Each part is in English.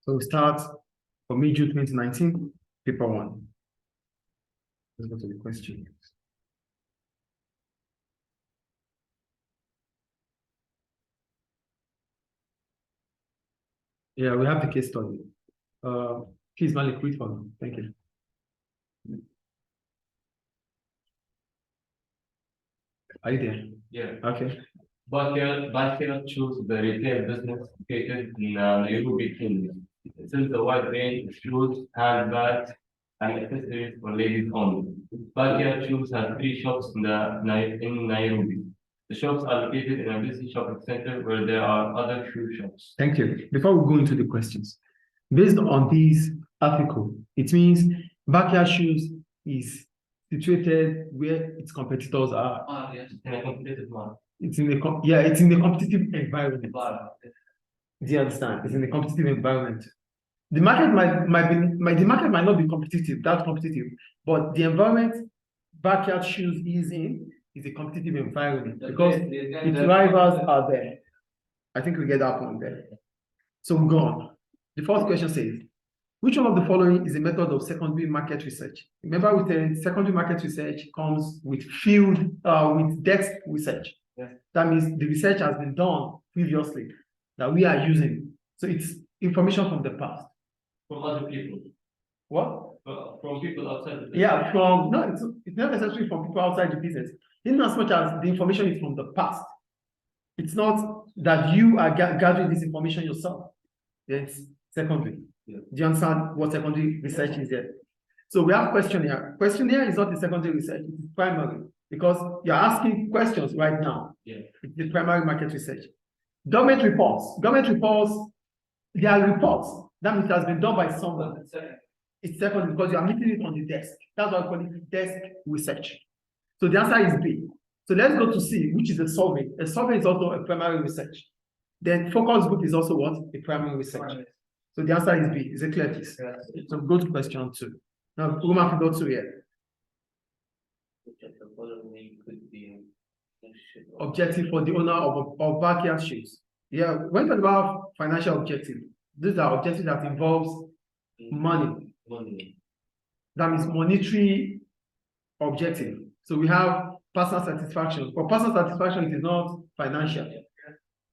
So we start from mid-June 2019, paper 1. Let's go to the question. Yeah, we have the case study. Please, Malik, read for me. Thank you. Are you there? Yeah. Okay. Backyard shoes the retail business located in Nairobi, Kenya. Since the wide range of shoes, handbags, and accessories for ladies only. Backyard Shoes has 3 shops in Nairobi. The shops are located in a busy shopping center where there are other shoe shops. Thank you. Before we go into the questions, based on this article, it means Backyard Shoes is situated where its competitors are. Yes, in a competitive market. It's in a competitive environment. Do you understand? It's in a competitive environment. The market the market might not be competitive, that competitive, but the environment Backyard Shoes is in is a competitive environment because its rivals are there. I think we get that point there. So we go on. The first question says, which one of the following is a method of secondary market research? Remember, with the secondary market research comes with with desk research. Yes. That means the research has been done previously that we are using. So it's information from the past. From other people. What? From people outside the business. Yeah, it's not necessarily from people outside the business. In as much as the information is from the past. It's not that you are gathering this information yourself. It's secondary. Yeah. Do you understand what secondary research is here? So we have questionnaire. Questionnaire is not the secondary research, it is primary because you're asking questions right now. Yeah. It's the primary market research. Government reports. They are reports. That means it has been done by someone. It's secondary because you are meeting it on the desk. That's why we call it desk research. So the answer is B. So let's go to C, which is a survey. A survey is also a primary research. Then focus group is also what? A primary research. So the answer is B. Is it clear, please? Yes. So go to question 2. Now, Roman figure 2 here. Objective for the owner of Backyard Shoes. Yeah, when we talk about financial objective, these are objectives that involves money. That means monetary objective. So we have personal satisfaction. For personal satisfaction, it is not financial.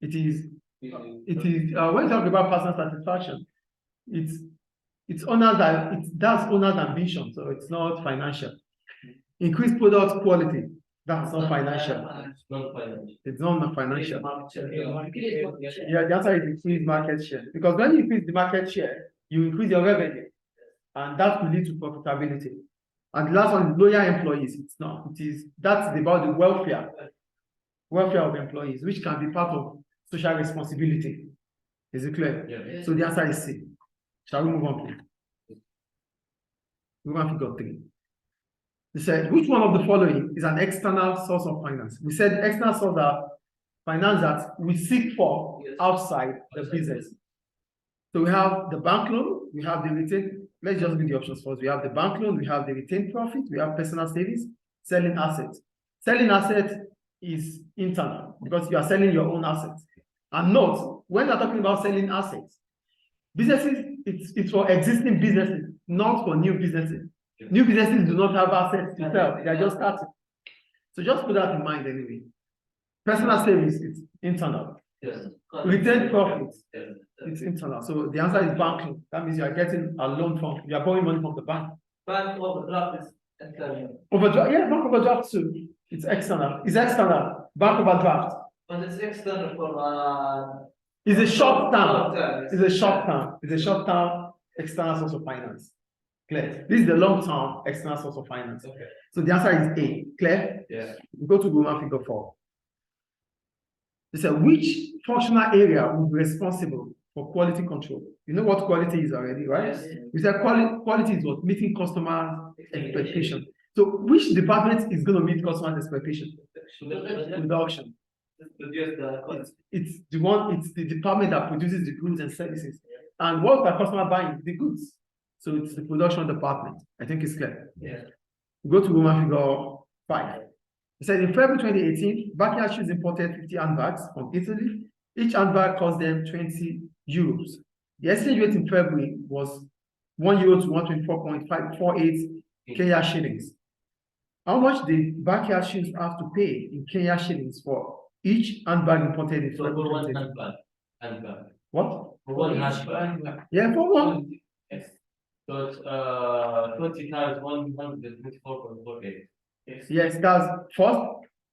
It is when you talk about personal satisfaction, it's that's owner's ambition, so it's not financial. Increase product quality, that's not financial. It's not financial. Yeah, the answer is increase market share. Because when you increase the market share, you increase your revenue, and that will lead to profitability. And the last one is loyal employees. It's not. That's about the welfare of employees, which can be part of social responsibility. Is it clear? Yeah. So the answer is C. Shall we move on, please? Move on to figure 3. We said, which one of the following is an external source of finance? We said external source are finance that we seek for outside the business. So we have the bank loan, we have the retained. Let's just read the options first. We have the bank loan, we have the retained profit, we have personal savings, selling assets. Selling assets is internal because you are selling your own assets. And note, when you're talking about selling assets, businesses, it's for existing businesses, not for new businesses. Yeah. New businesses do not have assets to sell, they are just starting. So just put that in mind anyway. Personal savings, it's internal. Yes. Retained profits, it's internal. So the answer is bank loan. That means you are getting a loan you are borrowing money from the bank. Bank overdraft is external. Overdraft, yeah, bank overdraft too. It's external. It's external. Bank overdraft. But it's external for it's a short term. It's a short term. It's a short term external source of finance. Clear? This is the long term external source of finance. Okay. So the answer is A. Clear? Yeah. We go to Roman figure 4. They said, which functional area will be responsible for quality control? You know what quality is already, right? Yes. We said quality is what? Meeting customer expectation. So which department is going to meet customer expectation? Production. It's the department that produces the goods and services. And what the customer buying? The goods. So it's the production department. I think it's clear. Yeah. Go to Roman figure 5. It said in February 2018, Backyard Shoes imported 50 handbags from Italy. Each handbag cost them 20 euros. The exchange rate in February was €1 to 124.548 Kenya shillings. How much did backyard shoes have to pay in Kenya shillings for each handbag imported in So for one February? handbag. What? For one handbag. Yeah, for one. Yes. So it's 20 times 124.48. Yes, that's first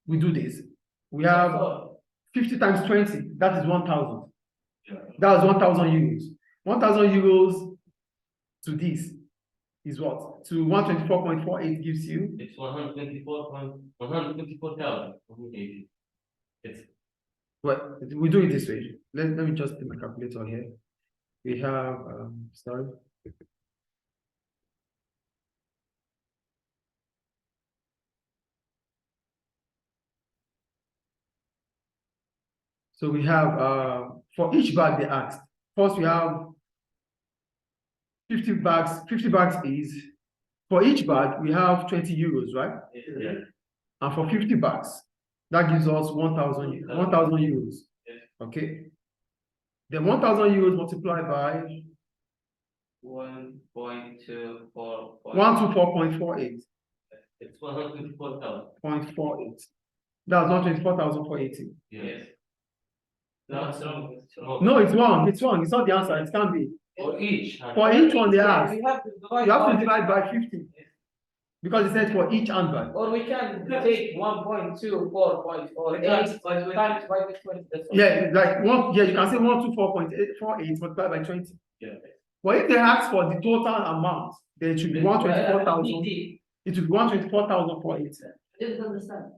we do this. We have 50 times 20, that is 1,000. Yeah. That is 1,000 euros. 1,000 euros to this is what? To 124.48 gives you? It's 124,180. It's Well, we do it this way. Let me just put my calculator here. We have, sorry. So we have, for each bag they asked, first we have 50 bags. 50 bags is, for each bag, we have 20 euros, right? yeah. And for 50 bags, that gives us 1,000 euros. Yes. Okay. Then 1,000 euros multiplied by 1.24. 124.48. It's 124,000. 0.48. That's 124,480. Yes. That's wrong. It's wrong. No, it's wrong. It's wrong. It's not the answer. It can't be. For each. For each one they ask, We have to divide, you have to divide by 50. Because it said for each handbag. or we can take 1.24.48 times by 20. That's all. Yeah, like one, yeah, you can say 124.848 multiplied by 20. Yeah. But if they ask for the total amount, then it should be 124,000. It should be 124,480. I didn't understand.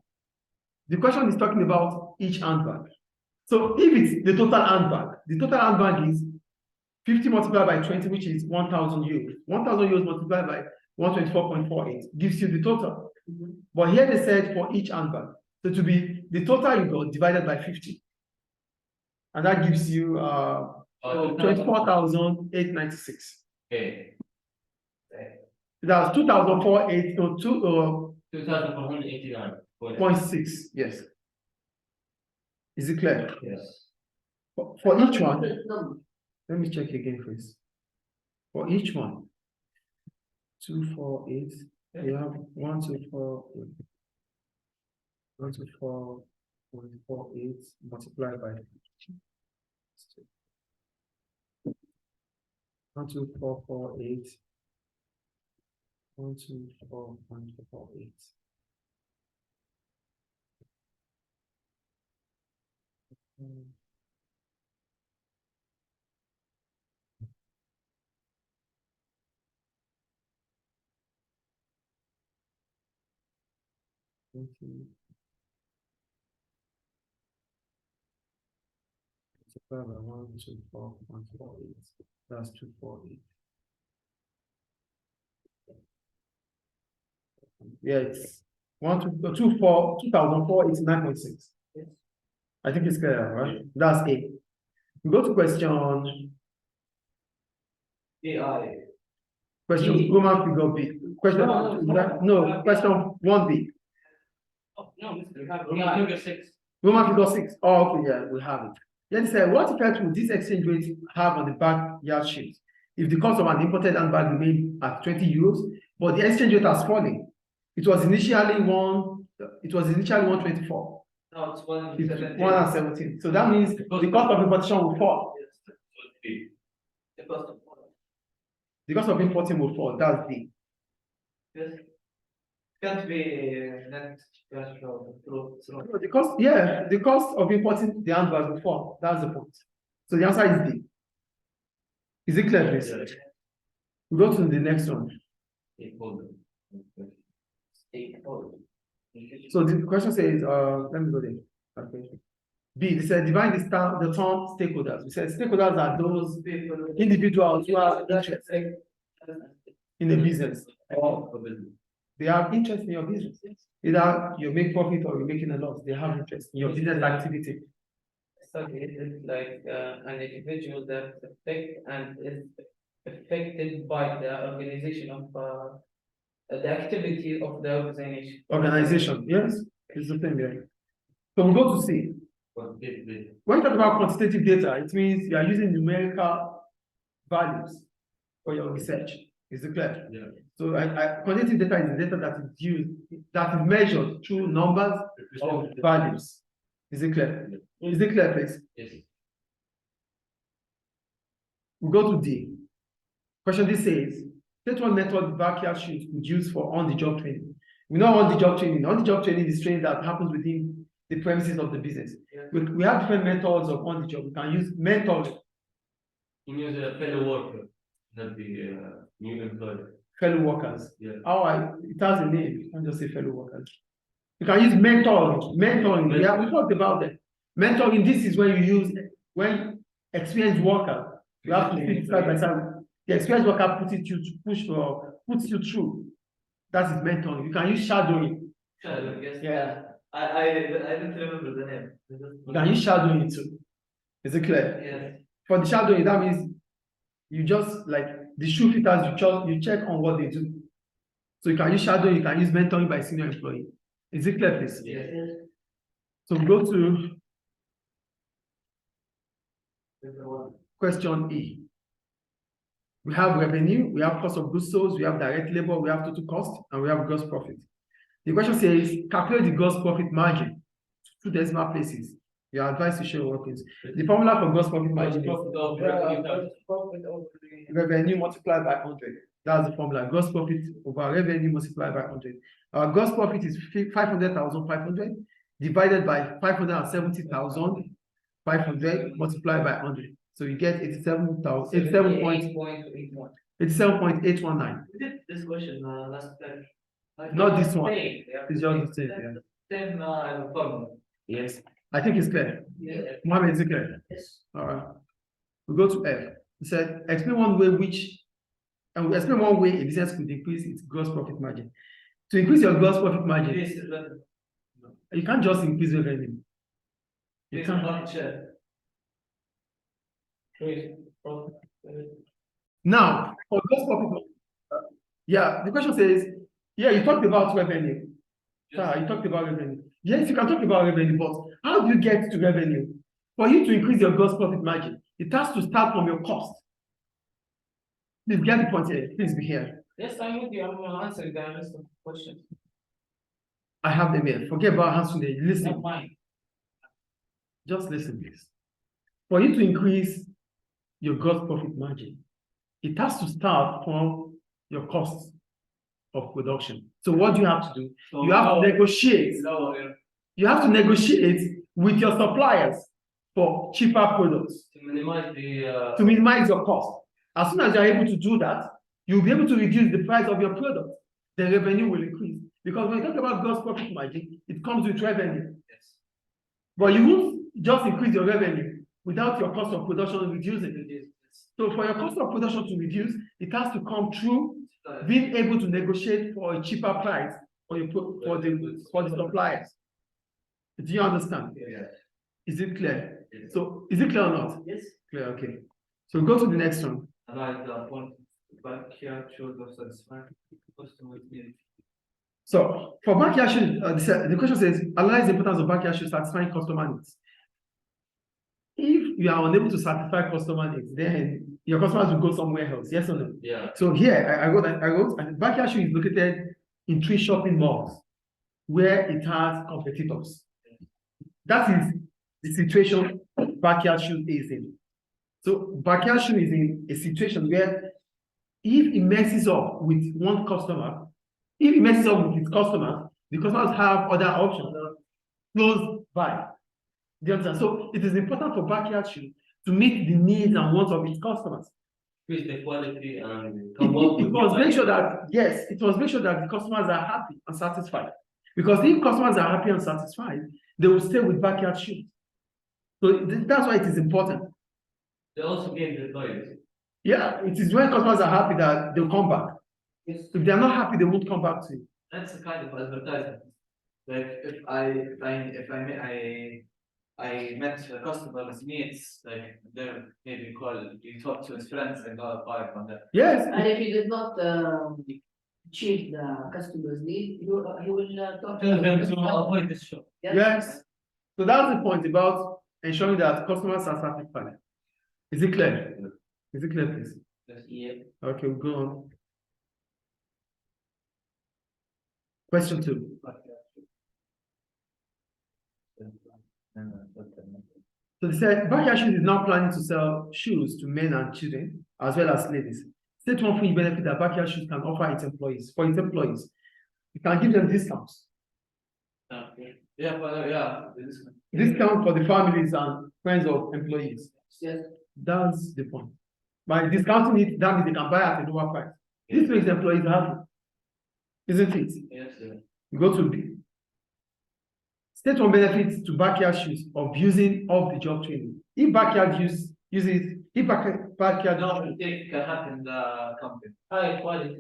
The question is talking about each handbag. So if it's the total handbag is 50 multiplied by 20, which is 1,000 euros. 1,000 euros multiplied by 124.48 gives you the total. But here they said for each handbag. So to be the total you got divided by 50. And that gives you 24,896. Okay. That's 2,489. 0.6. Yes. Is it clear? Yes. For each one, let me check again first. For each one, 248, we have 124.48 multiplied by 124.48. 124.48. Multiplied by 124.48. That's 248. Yeah, it's 2,489.6. Yes. I think it's clear, right? That's A. We go to question AI. Roman figure B. Question no, question 1B. Oh, no, we have Roman figure 6. Roman figure 6. Oh, okay, yeah, we have it. Then it said, what effect will this exchange rate have on the backyard ships if the cost of an imported handbag remained at 20 euros, but the exchange rate has fallen? It was initially 124. No, it's 117. So that means the cost of importation will fall. The cost of The cost of importing will fall. That's D. yes. Can't be net cash flow. The cost, yeah, the cost of importing the handbag will fall. That's the point. So the answer is D. Is it clear, please? We go to the next one. So the question says, let me go there. Okay. B, they said divine the term stakeholders. We said stakeholders are those individuals who are interested in the business, or they have interest in your business. Either you make profit or you're making a loss. They have interest in your business activity. So it is like an individual that is affected by the organization of the activity of the organization. Organization, yes, it's the same there. So we go to C. When you talk about quantitative data, it means you are using numerical values for your research. Is it clear? Yeah. So quantitative data is data that is used, that is measured through numbers of values. Is it clear? Is it clear, please? Yes. We go to D. Question D says, state what method backyard shoots could use for on-the-job training. We know on-the-job training. On-the-job training is training that happens within the premises of the business. Yeah. We have different methods of on-the-job. We can use mentoring, You use a fellow worker, not the new employer. fellow workers. Yeah. It has a name. You can't just say fellow workers. You can use mentoring. Mentoring. Yeah, we talked about that. Mentoring, this is when you use, when experienced worker, you have to sit side by side. The experienced worker puts you through. That is mentoring. You can use shadowing. Shadow, yes. Yeah. I didn't remember the name. You can use shadowing too. Is it clear? Yes. For the shadowing, that means you just like the shoe fitters, you check on what they do. So you can use shadowing, you can use mentoring by senior employee. Is it clear, please? Yes. So we go to question E. We have revenue, we have cost of goods sold, we have direct labor, we have total cost, and we have gross profit. The question says, calculate the gross profit margin to 2 decimal places. You are advised to show your workings. The formula for gross profit margin is revenue multiplied by 100. That's the formula. Gross profit over revenue multiplied by 100. Our gross profit is 500,500 divided by 570,500 multiplied by 100. So you get 87.819. We did this question last time. Not this one. Same, yeah. It's just the same. Yeah. Same formula. Yes. I think it's clear. Yeah. Mohammed, is it clear? Yes. All right. We go to F. He said, explain one way a business could increase its gross profit margin. To increase your gross profit margin, you can't just increase revenue. You can't. Now, for gross profit, the question says, you talked about revenue. Yes. You talked about revenue. Yes, you can talk about revenue, but how do you get to revenue? For you to increase your gross profit margin, it has to start from your cost. Please get the point here. Please be here. Yes, I'm with you. I'm answering the list of questions. I have them here. Forget about answering them. Not Listen. mine. Just listen, please. For you to increase your gross profit margin, it has to start from your cost of production. So what do you have to do? You have to negotiate. You have to negotiate with your suppliers for cheaper products To minimize the to minimize your cost. As soon as you're able to do that, you'll be able to reduce the price of your product. The revenue will increase. Because when you talk about gross profit margin, it comes with revenue. yes. But you won't just increase your revenue without your cost of production reducing. So for your cost of production to reduce, it has to come through being able to negotiate for a cheaper price for the suppliers. Do you understand? Yeah. Is it clear? Yes. So is it clear or not? Yes. Clear, okay. So go to the next one. Analyze the point backyard shows of satisfying customer needs. So for backyard shoes, the question says, analyze the importance of backyard shoes satisfying customer needs. If you are unable to satisfy customer needs, then your customers will go somewhere else. Yes or no? Yeah. So here I wrote, and backyard shoe is located in 3 shopping malls where it has competitors. That is the situation backyard shoe is in. So backyard shoe is in a situation where if it messes up with one customer, if it messes up with its customers, the customers have other options close by. Do you understand? So it is important for backyard shoe to meet the needs and wants of its customers. Increase the quality and It must make sure that, yes, it must make sure that the customers are happy and satisfied. Because if customers are happy and satisfied, they will stay with backyard shoes. So that's why it is important. they also gain the loyalty. Yeah, it is when customers are happy that they'll come back. Yes. If they're not happy, they won't come back to you. That's a kind of advertisement. Like if I met a customer's needs, like they're maybe you talk to his friends and buy from them. Yes, And if you did not achieve the customer's need, he will talk Tell them to customer. avoid this shop. yes. So that's the point about ensuring that customers are satisfied. Is it clear? Is it clear, please? Yeah. Okay, we'll go on. Question 2. So they said, Backyard Shoes is now planning to sell shoes to men and children, as well as ladies. State one fringe benefit that Backyard Shoes can offer its employees. For its employees, you can give them discounts. Okay. Yeah, but yeah, this is. Discount for the families and friends of employees. Yes. That's the point. By discounting it, that means they can buy at a lower price. This makes employees happy, isn't it? Yes, yeah. You go to B. State one benefits to Backyard Shoes of using off-the-job training. If Backyard uses, if Backyard No, I think it can happen in the company. High quality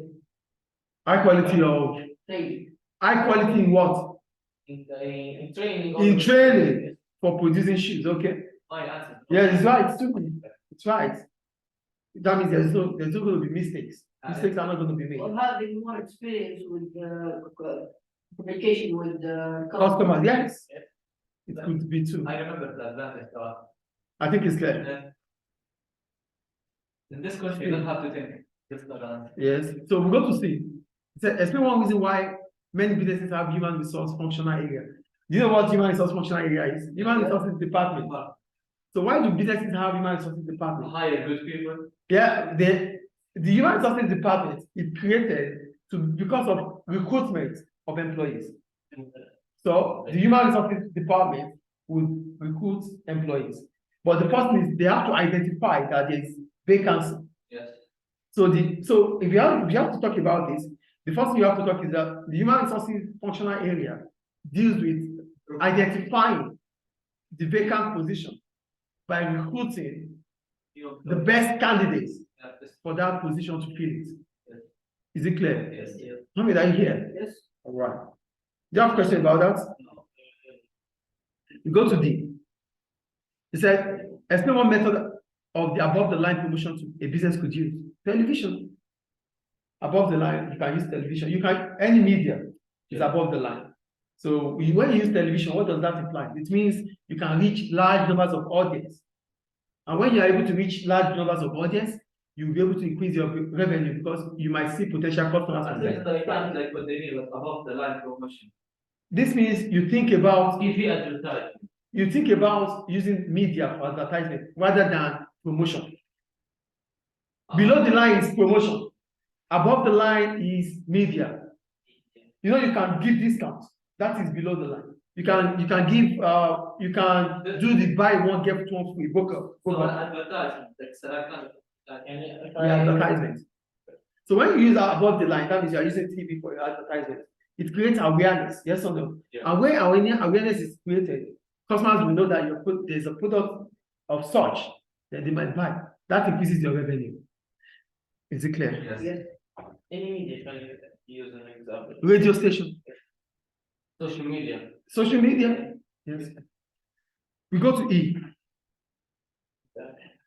high quality of Training. high quality in what? in training. In training for producing shoes. Okay. My answer. Yeah, it's right. It's true. It's right. That means there's not going to be mistakes. Mistakes are not going to be made. Or having more experience with communication with Customers, yes. Yes. It could be too. I remember the advantage. I think it's clear. In this question, you don't have to think. Just the answer. Yes. So we go to C. It said, explain one reason why many businesses have human resource functional area. Do you know what human resource functional area is? Human resources department. So why do businesses have human resources department? Hire good people. Yeah, the human resources department is created because of recruitment of employees. So the human resources department would recruit employees. But the first thing is they have to identify that there is vacancy. Yes. So if you have to talk about this, the first thing you have to talk is that the human resources functional area deals with identifying the vacant position by recruiting the best candidates for that position to fill it. Yes. Is it clear? Yes. How many are you here? Yes. All right. Do you have a question about that? You go to D. He said, explain one method of the above the line promotion to a business could use. Television. Above the line, you can use television. You can any media is above the line. So when you use television, what does that imply? It means you can reach large numbers of audience. And when you are able to reach large numbers of audience, you'll be able to increase your revenue because you might see potential customers. And this is the kind like what they mean like above the line promotion. This means you think about TV advertising. you think about using media for advertisement rather than promotion. Below the line is promotion. Above the line is media. You know, you can give discounts. That is below the line. You can give you can do the buy one get one free book. So advertisement, that's Advertisement. So when you use above the line, that means you are using TV for your advertisement. It creates awareness, yes or no? Yeah. And when awareness is created, customers will know that there's a product of such that they might buy. That increases your revenue. Is it clear? Yes. Yes. Any media can use an example. Radio station. Social media. Social media. Yes. We go to E.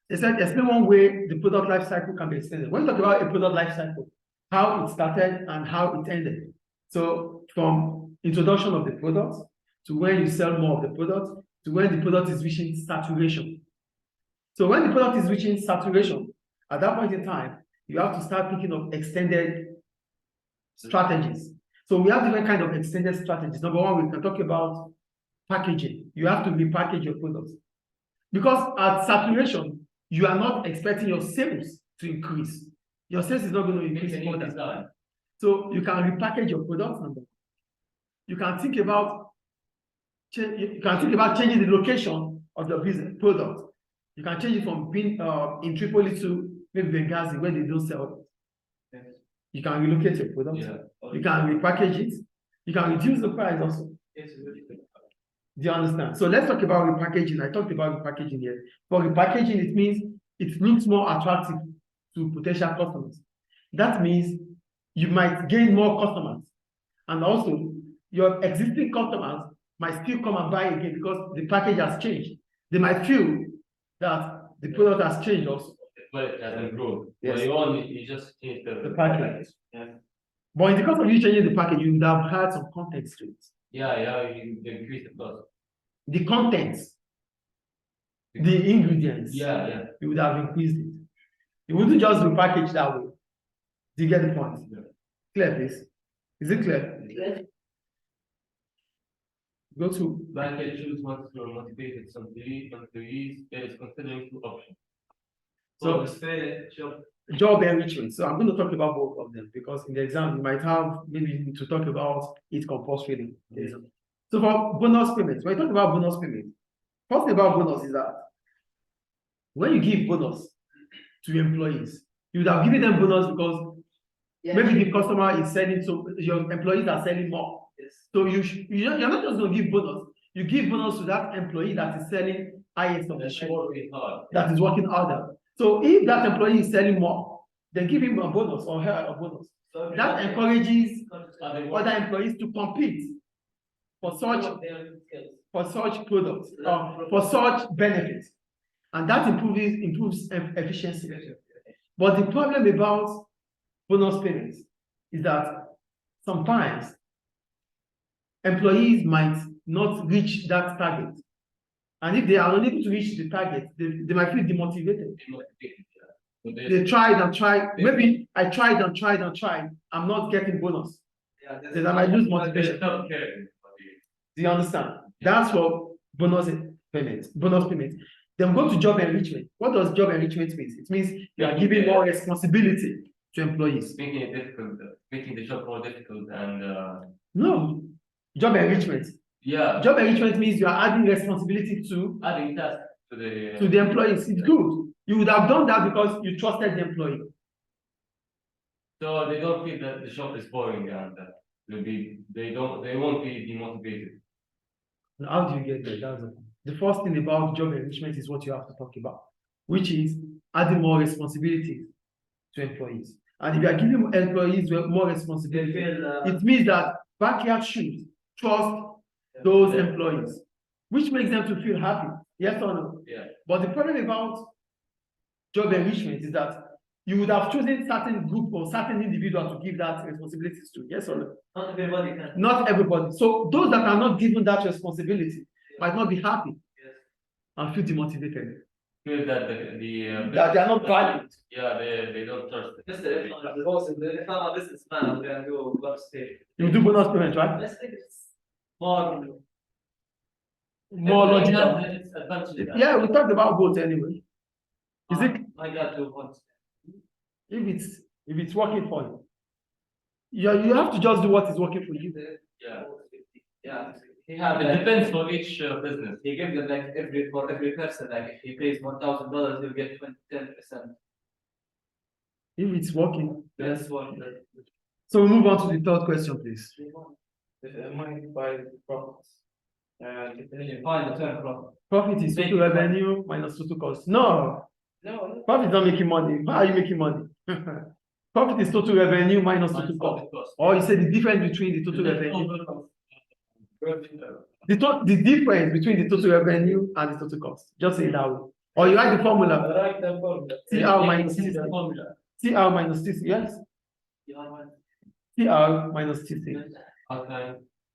It said, explain one way the product life cycle can be extended. When you talk about a product life cycle, how it started and how it ended. So from introduction of the product to when you sell more of the product to when the product is reaching saturation. So when the product is reaching saturation, at that point in time, you have to start thinking of extended strategies. So we have different kind of extended strategies. Number one, we can talk about packaging. You have to repackage your products. Because at saturation, you are not expecting your sales to increase. Your sales is not going to increase further. So you can repackage your products. Number one. You can think about changing the location of the business product. You can change it from being in Tripoli to maybe Benghazi where they don't sell it. You can relocate your product. Yeah. You can repackage it. You can reduce the price also. Yes, Do you understand? So let's talk about repackaging. I talked about repackaging here. For repackaging, it means it looks more attractive to potential customers. That means you might gain more customers. And also, your existing customers might still come and buy again because the package has changed. They might feel that the product has changed also. But it hasn't grown. Yes. Well, you just change The package. Yeah. But in the course of you changing the package, you would have had some content to it. Yeah, you increase the cost. The contents, the ingredients, Yeah. you would have increased it. You wouldn't just be packaged that way. Do you get the point? Yeah. Clear, please? Is it clear? Yes. Go to Package shoes wants to motivate its employees. It is considering two options. so job enrichment. So I'm going to talk about both of them because in the exam you might have maybe to talk about it compulsorily. So for bonus payments, when you talk about bonus payment, first thing about bonus is that when you give bonus to employees, you would have given them bonus because Yes. maybe the customer is selling, so your employees are selling more. Yes. So you're not just going to give bonus. You give bonus to that employee that is selling highest of the That's show, working hard. that is working harder. So if that employee is selling more, then give him a bonus or her a bonus. That encourages other employees to compete for such products, for such benefits, and that improves efficiency. But the problem about bonus payments is that sometimes employees might not reach that target, and if they are unable to reach the target, they might feel demotivated. They tried and tried. Maybe I tried and tried and tried. I'm not getting bonus. Then I might lose motivation. Do you understand? That's what bonus payment. Bonus payment. Then go to job enrichment. What does job enrichment mean? It means you are giving more responsibility to employees. Making it difficult, making the job more difficult, and No, job enrichment. yeah, Job enrichment means you are adding responsibility to adding tasks to the employees. It's good. You would have done that because you trusted the employee. so they don't feel that the shop is boring and they won't be demotivated. Now, how do you get there? That's the first thing about job enrichment is what you have to talk about, which is adding more responsibilities to employees. And if you are giving employees more responsibility, it means that backyard shoes trust those employees, which makes them to feel happy. Yes or no? Yeah. But the problem about job enrichment is that you would have chosen certain group or certain individual to give that responsibilities to. Yes or no? Not everybody can. Not everybody. So those that are not given that responsibility might not be happy and feel demotivated. Feel that That they are not valued. Yeah, they don't trust it. If I'm a businessman, I'm gonna do bonus pay. You do bonus payment, right? Let's think it's more. More logical. It's advantage. Yeah, we talked about both anyway. Is it I got 2 points. if it's working for you? You have to just do what is working for you. Yeah. Yeah. He It have like, depends for each business. he gives them like for every person, like if he pays $1,000, he'll get 10%. If it's working. That's one. So we move on to the third question, please. Money by profits. Define the term profit. Profit is total revenue minus total cost. No, No. profit is not making money. How are you making money? Profit is total revenue minus total cost. Or you say the difference between the total revenue. The difference between the total revenue and the total cost. Just say it that way. Or you write the formula. Write the formula. CR minus TC. CR minus TC, yes? CR minus TC. Okay.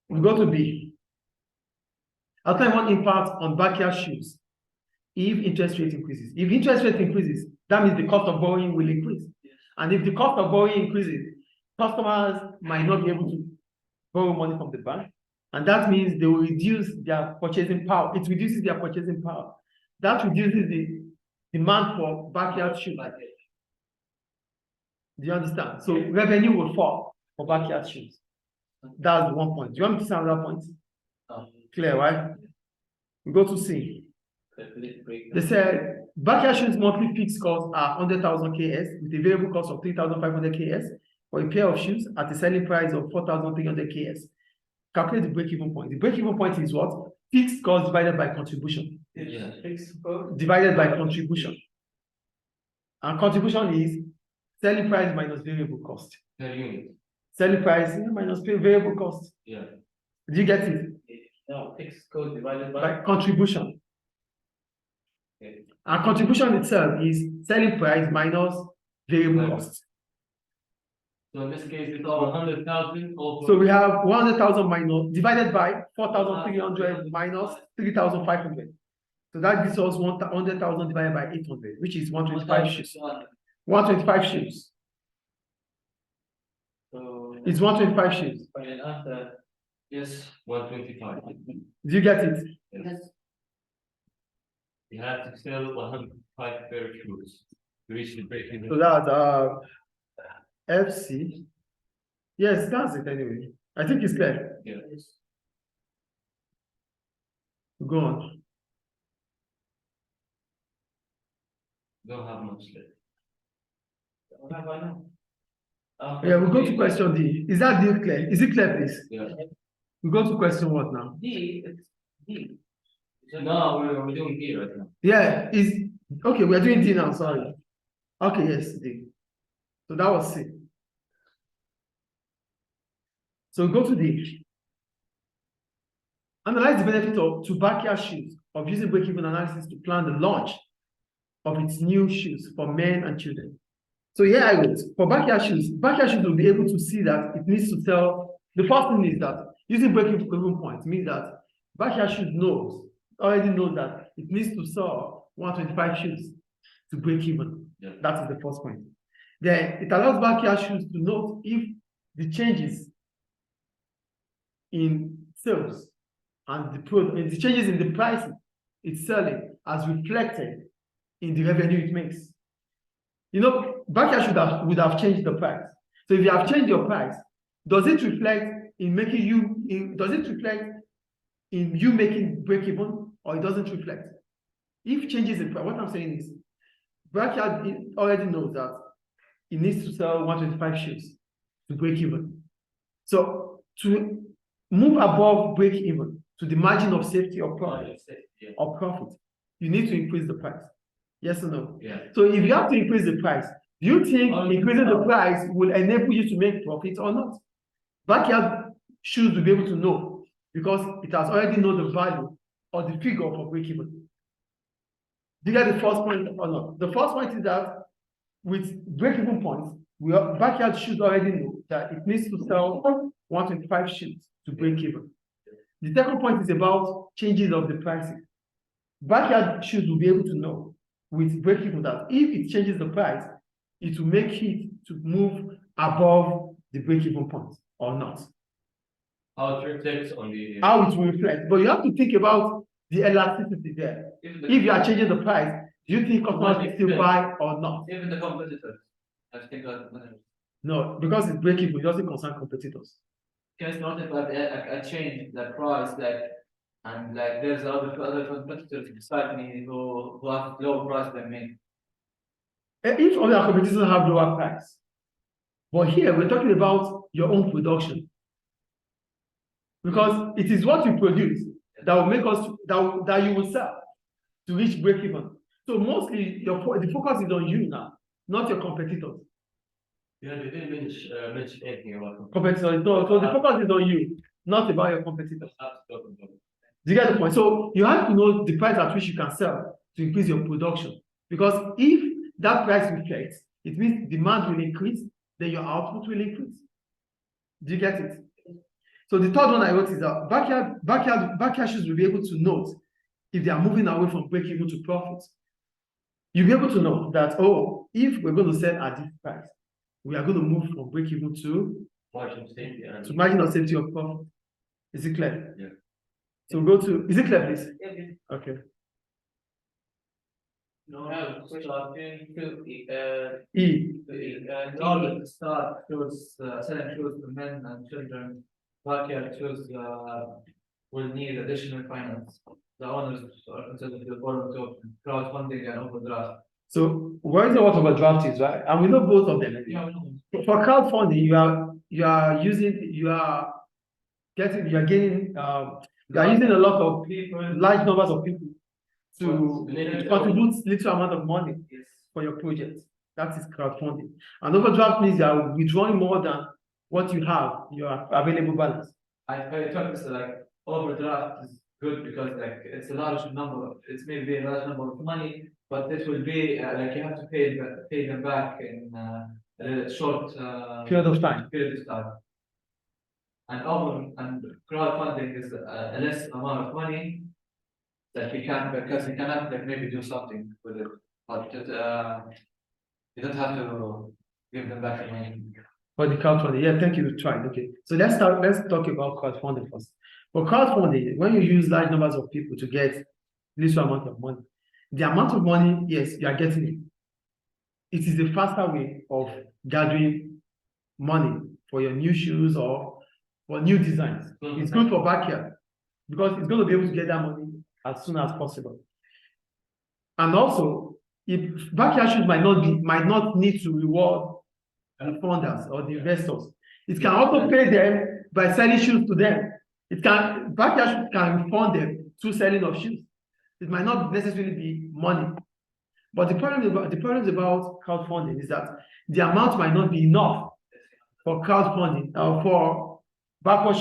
We go to B. Outline one impact on backyard shoes if interest rate increases. If interest rate increases, that means the cost of borrowing will increase. And if the cost of borrowing increases, customers might not be able to borrow money from the bank. And that means they will reduce their purchasing power. It reduces their purchasing power. That reduces the demand for backyard shoes. Do you understand? So revenue will fall for backyard shoes. That's the 1 point. Do you want me to say another point? Clear, right? We go to C. They said backyard shoes monthly fixed costs are 100,000 KS with a variable cost of 3,500 KS for a pair of shoes at a selling price of 4,300 KS. Calculate the break-even point. The break-even point is what? Fixed cost divided by contribution. Yeah. Divided by contribution. And contribution is selling price minus variable cost. Per unit. Selling price minus variable cost. Yeah. Do you get it? No, fixed cost divided By contribution. Okay. And contribution itself is selling price minus variable cost. So in this case, it's all 100,000 over. So we have 100,000 minus divided by 4,300 minus 3,500. So that gives us 100,000 divided by 800, which is 125 shoes. 125 shoes. So, It's 125 shoes. final answer, Yes. 125. Do you get it? Yes. You have to sell 105 pair of shoes to reach the break-even. So that's FC. Yes, that's it anyway. I think it's clear. Yes. Go on. Don't have much left. what have I know? Yeah, we go to question D. Is that D clear? Is it clear, please? Yeah. We go to question what now? D, it's D. No, we're doing D right now. Yeah, is okay. We're doing D now. Sorry. Okay, yes, D. So that was C. So we go to D. Analyze the benefit of to backyard shoes of using break-even analysis to plan the launch of its new shoes for men and children. So here I wrote for backyard shoes will be able to see that it needs to sell. The first thing is that using break-even points means that backyard shoes already knows that it needs to sell 125 shoes to break even. Yeah. That is the first point. Then it allows backyard shoes to note if the changes in sales and the changes in the pricing it's selling as reflected in the revenue it makes. You know, backyard should would have changed the price. So if you have changed your price, does it reflect in making you does it reflect in you making break even, or it doesn't reflect? If changes in price, what I'm saying is backyard already knows that it needs to sell 125 shoes to break even. So to move above break even to the margin of safety or profit, you need to increase the price. Yes or no? Yeah. So if you have to increase the price, do you think increasing the price will enable you to make profit or not? Backyard shoes will be able to know because it has already known the value or the figure for break even. Do you get the first point or not? The first point is that with break even points, backyard shoes already know that it needs to sell 125 shoes to break even. The second point is about changes of the pricing. Backyard shoes will be able to know with break even that if it changes the price, it will make it to move above the break even point or not. How it reflects on the. How it will reflect. But you have to think about the elasticity there. If you are changing the price, do you think customers will still buy or not? Even the competitors, I think No, because it's break even, it doesn't concern competitors. can not about a change the price and there's other competitors beside me who have lower price than me. If other competitors have lower price, but here we're talking about your own production. Because it is what you produce that will make us that you will sell to reach break even. So mostly the focus is on you now, not your competitors. Yeah, they didn't mention anything about Competitors, no, so the focus is on you, not about your competitors. Do you get the point? So you have to know the price at which you can sell to increase your production. Because if that price reflects, it means demand will increase, then your output will increase. Do you get it? So the third one I wrote is that backyard shoes will be able to note if they are moving away from break even to profit. You'll be able to know that, oh, if we're going to sell at this price, we are going to move from break even to margin of safety and. to margin of safety or profit. Is it clear? Yeah. So go to, is it clear, please? Yeah, Okay. no, starting to E. In order to start shoes, selling shoes to men and children, backyard shoes will need additional finance. The owners are considered the following to crowdfunding and overdraft. So we know what overdraft is, right? And we know both of them. Yeah, For crowdfunding, you are gaining you are using a lot of people, large numbers of people to contribute little amount of money for your project. That is crowdfunding. And overdraft means you are withdrawing more than what you have, your available balance. I thought this overdraft is good because it's a large number. It's maybe a large number of money, but this will be you have to pay them back in a short Period of time. And crowdfunding is a less amount of money that we can because we cannot maybe do something with it. But You don't have to give them back the money. For the crowdfunding, yeah, thank you. We tried. Okay, so let's talk about crowdfunding first. For crowdfunding, when you use large numbers of people to get little amount of money, the amount of money, yes, you are getting it. It is a faster way of gathering money for your new shoes or for new designs. It's good for backyard because it's going to be able to get that money as soon as possible. And also, if backyard shoes might not need to reward the funders or the investors, it can also pay them by selling shoes to them. Backyard shoes can refund them through selling of shoes. It might not necessarily be money. But the problem about crowdfunding is that the amount might not be enough for crowdfunding for backyard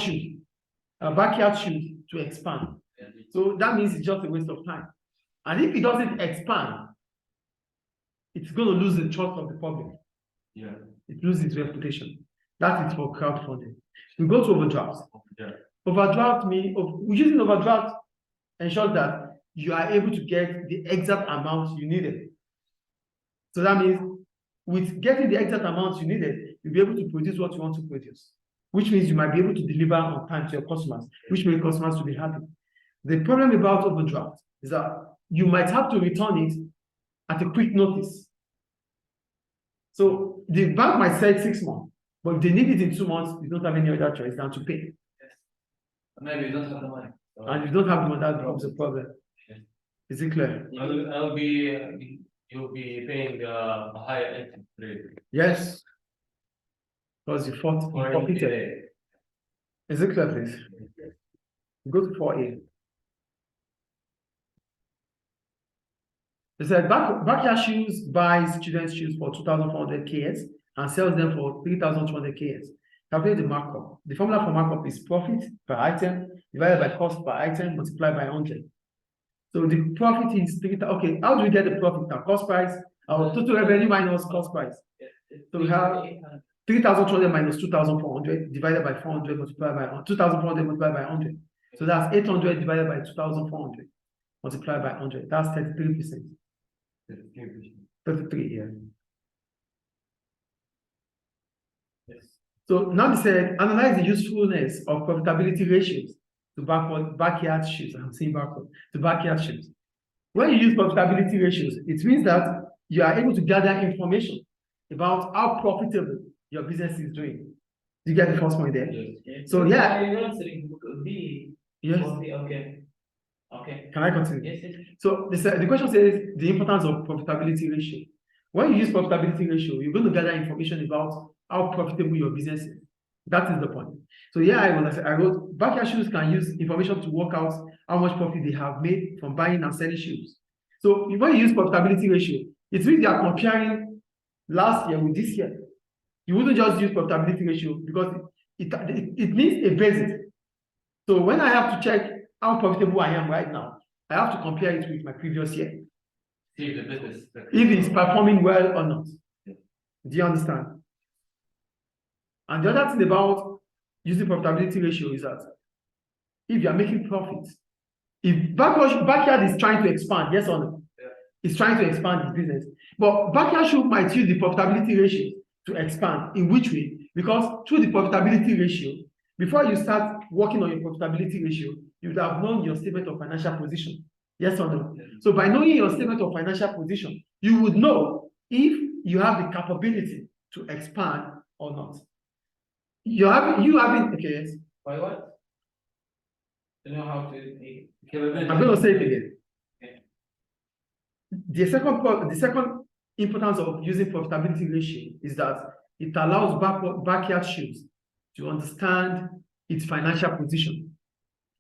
shoes to expand. So that means it's just a waste of time. And if it doesn't expand, it's going to lose the trust of the public. Yeah. It loses its reputation. That is for crowdfunding. We go to overdrafts. Yeah. Using overdraft ensures that you are able to get the exact amount you needed. So that means with getting the exact amount you needed, you'll be able to produce what you want to produce, which means you might be able to deliver on time to your customers, which makes customers to be happy. The problem about overdraft is that you might have to return it at a quick notice. So the bank might say 6 months, but if they need it in 2 months, you don't have any other choice than to pay. Yes. Maybe you don't have the money. And if you don't have the money, that becomes a problem. Is it clear? You'll be paying a higher interest rate. Yes. Because you forfeited. Is it clear, please? Go to 4A. It said Backyard Shoes buys children's shoes for 2,400 KS and sells them for 3,200 KS. Calculate the markup. The formula for markup is profit per item divided by cost per item multiplied by 100. So the profit is 3,000. Okay, how do we get the profit now? Cost price, our total revenue minus cost price. So we have 3,200 minus 2,400 divided by 400 multiplied by 2,400 multiplied by 100. So that's 800 divided by 2,400 multiplied by 100. That's 33%. 33, yeah. Yes. So now they said, analyze the usefulness of profitability ratios to backyard shoes. I'm saying backward to backyard shoes. When you use profitability ratios, it means that you are able to gather information about how profitable your business is doing. Do you get the first point there? Yes. So yeah. Are you answering B? Yes. Okay. Okay. Can I continue? Yes, yes. So the question says the importance of profitability ratio. When you use profitability ratio, you're going to gather information about how profitable your business is. That is the point. So yeah, I wrote backyard shoes can use information to work out how much profit they have made from buying and selling shoes. So when you use profitability ratio, it means you are comparing last year with this year. You wouldn't just use profitability ratio because it needs a basis. So when I have to check how profitable I am right now, I have to compare it with my previous year. See if the business. If it's performing well or not. Do you understand? And the other thing about using profitability ratio is that if you are making profits, if backyard is trying to expand, yes or no? Yeah. It's trying to expand its business. But backyard shoe might use the profitability ratio to expand. In which way? Because through the profitability ratio, before you start working on your profitability ratio, you would have known your statement of financial position. Yes or no? Yeah. So by knowing your statement of financial position, you would know if you have the capability to expand or not. You having okay, yes. By what? To know how to. I'm going to say it again. Okay. The second importance of using profitability ratio is that it allows backyard shoes to understand its financial position.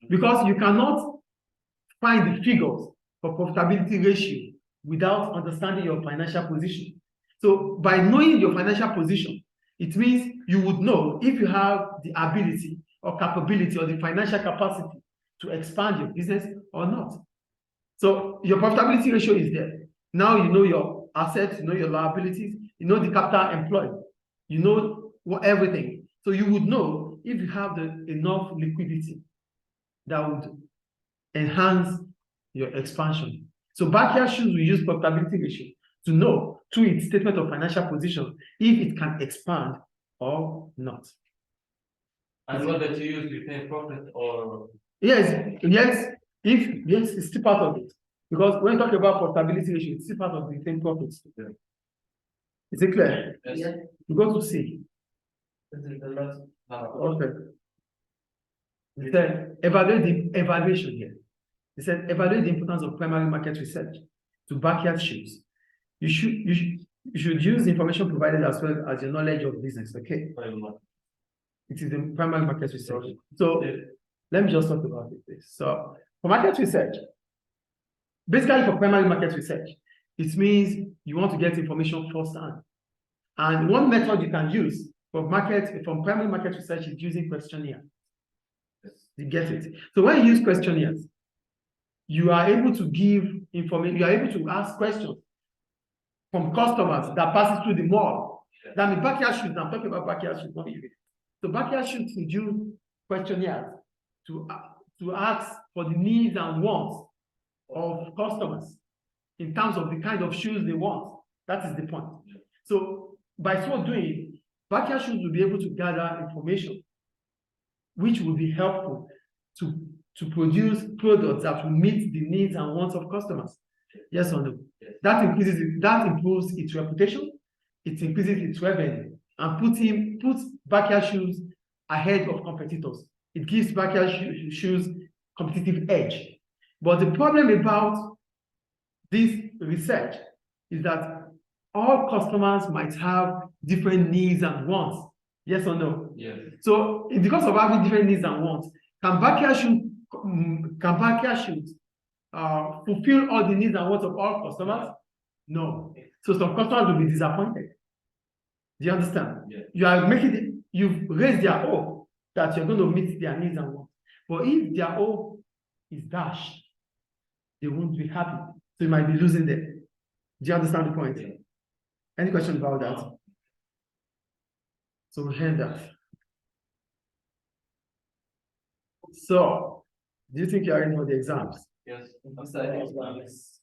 Because you cannot find the figures for profitability ratio without understanding your financial position. So by knowing your financial position, it means you would know if you have the ability or capability or the financial capacity to expand your business or not. So your profitability ratio is there. Now you know your assets, you know your liabilities, you know the capital employed, you know everything. So you would know if you have enough liquidity that would enhance your expansion. So backyard shoes will use profitability ratio to know through its statement of financial position if it can expand or not. And whether to use retained profit or Yes, it's still part of it. Because when you talk about profitability ratio, it's still part of the retained profits. Is it clear? Yes. You go to C. This is the last. Okay. It said evaluate the evaluation here. It said evaluate the importance of primary market research to backyard shoes. You should use the information provided as well as your knowledge of business. Okay. It is the primary market research. So let me just talk about it. So for market research, basically for primary market research, it means you want to get information firsthand. And one method you can use from primary market research is using questionnaire. You get it. So when you use questionnaires, you are able to give information, you are able to ask questions from customers that passes through the mall. That means backyard shoes. I'm talking about backyard shoes, not even. So backyard shoes should use questionnaires to ask for the needs and wants of customers in terms of the kind of shoes they want. That is the point. So by so doing, backyard shoes will be able to gather information which will be helpful to produce products that will meet the needs and wants of customers. Yes or no? Yes. That improves its reputation, it increases its revenue, and puts backyard shoes ahead of competitors. It gives backyard shoes competitive edge. But the problem about this research is that all customers might have different needs and wants. Yes or no? yes. So because of having different needs and wants, can backyard shoes fulfill all the needs and wants of all customers? No. So some customers will be disappointed. Do you understand? Yeah. You've raised their hope that you're going to meet their needs and wants. But if their hope is dashed, they won't be happy. So you might be losing them. Do you understand the point? Yeah. Any question about that? So we heard that. So, do you think you are ready for the exams? Yes. I'm studying exams.